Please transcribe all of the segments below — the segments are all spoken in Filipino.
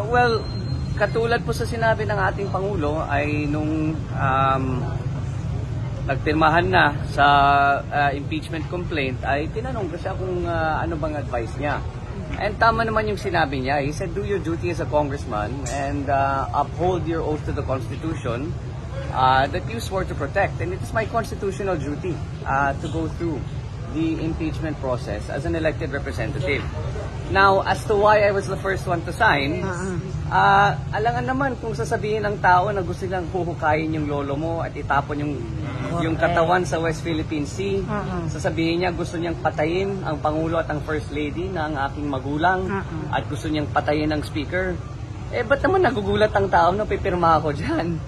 Well, katulad po sa sinabi ng ating Pangulo ay nung nagpirmahan na sa impeachment complaint ay tinanong ko siya kung ano bang advice niya. And tama naman yung sinabi niya. He said, do your duty as a congressman and uphold your oath to the Constitution that you swore to protect. And it's my constitutional duty to go through the impeachment process as an elected representative. Now, as to why I was the first one to sign, alangan naman kung sasabihin ng tao na gusto nilang huhukayin yung lolo mo at itapon yung katawan sa West Philippine Sea. Sasabihin niya gusto niyang patayin ang Pangulo at ang First Lady na ang aking magulang at gusto niyang patayin ang Speaker. Ba't naman nagugulat ang tao na pipirma ako dyan?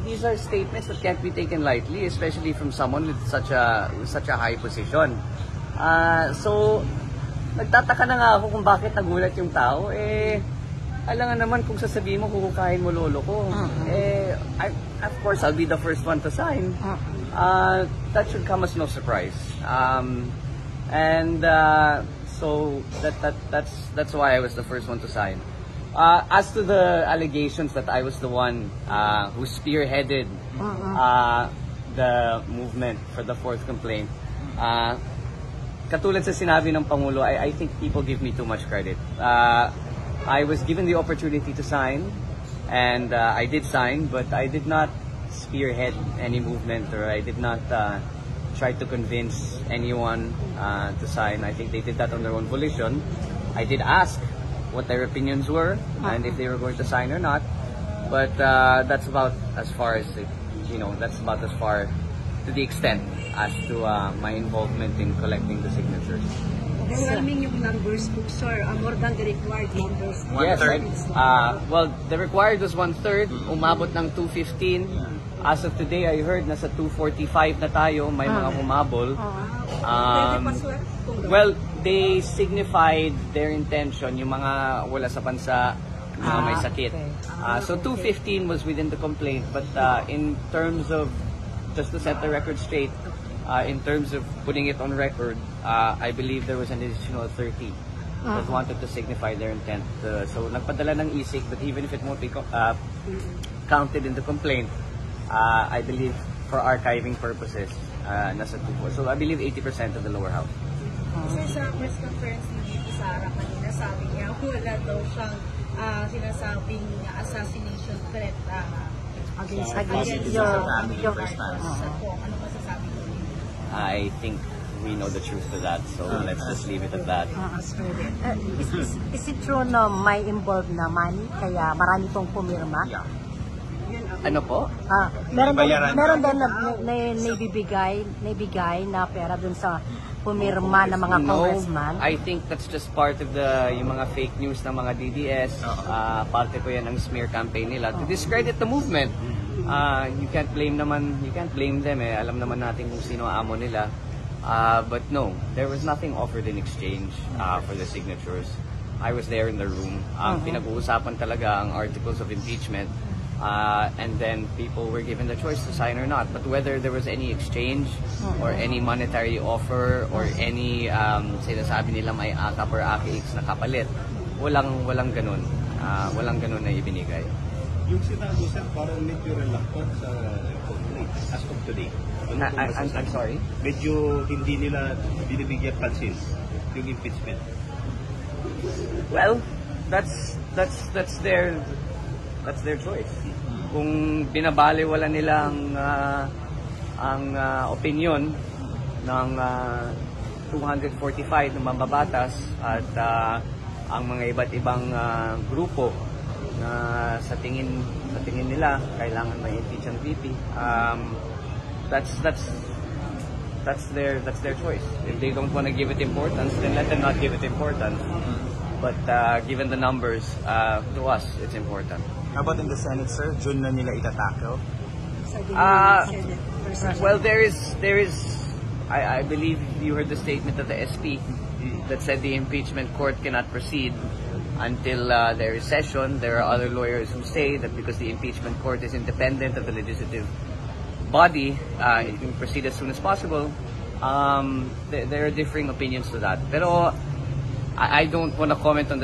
These are statements that can't be taken lightly, especially from someone with such a high position. So, nagtataka na nga ako kung bakit nagulat yung tao. Alangan naman kung sasabihin mo, huhukayin mo lolo ko. Of course, I'll be the first one to sign. That should come as no surprise. So that's why I was the first one to sign. As to the allegations that I was the one who spearheaded the movement for the fourth complaint, katulad sa sinabi ng Pangulo, I think people give me too much credit. I was given the opportunity to sign, and I did sign, but I did not spearhead any movement, or I did not try to convince anyone to sign. I think they did that on their own volition. I did ask what their opinions were and if they were going to sign or not, but that's about as far as that's about as far to the extent as to my involvement in collecting the signatures. Overwhelming yung numbers po, sir. More than the required numbers. Yes, well, the required was 1/3. Umabot ng 215. As of today, I heard nasa 245 na tayo. May mga humabol. Well, they signified their intention, yung mga wala sa bansa, yung mga may sakit. So 215 was within the complaint, but in terms of, just to set the record straight, in terms of putting it on record, I believe there was an additional 30 that wanted to signify their intent. So nagpadala ng isik, but even if it won't be counted in the complaint, I believe for archiving purposes, nasa 2. So I believe 80% of the lower house. Kasi sa press conference ni Sara kanina, sabi niya wala daw siyang sinasabing assassination threat against your response. Ano masasabi ko? I think we know the truth to that, so let's just leave it at that. Is it true na may involved na money, kaya marami pong pumirma? Yeah. Ano po? Meron din na naibigay na pera dun sa pumirma ng mga congressman. I think that's just part of yung mga fake news ng mga DDS. Parte po yan ng smear campaign nila to discredit the movement. You can't blame them Alam naman natin kung sino ang amo nila. But no, there was nothing offered in exchange for the signatures. I was there in the room. Pinag-uusapan talaga ang articles of impeachment. And then people were given the choice to sign or not. But whether there was any exchange or any monetary offer or any sinasabi nila may akap or AKX na kapalit, walang ganun. Walang ganun na ibinigay. Yung sinabi sir, parang medyo reluctant sa complaint as of today. I'm sorry? Medyo hindi nila binibigyan pansin yung impeachment. Well, that's their choice. Kung binabaliwala nila ang opinion ng 245 na mambabatas at ang mga iba't ibang grupo na sa tingin nila kailangan may impeach ang VP, that's their choice. If they don't want to give it importance, then let them not give it importance. But given the numbers, to us, it's important. How about in the Senate, sir? June na nila itatackle? Well, there is. I believe you heard the statement of the SP that said the impeachment court cannot proceed until there is session. There are other lawyers who say that because the impeachment court is independent of the legislative body, it can proceed as soon as possible. There are differing opinions to that. Pero I don't want to comment on the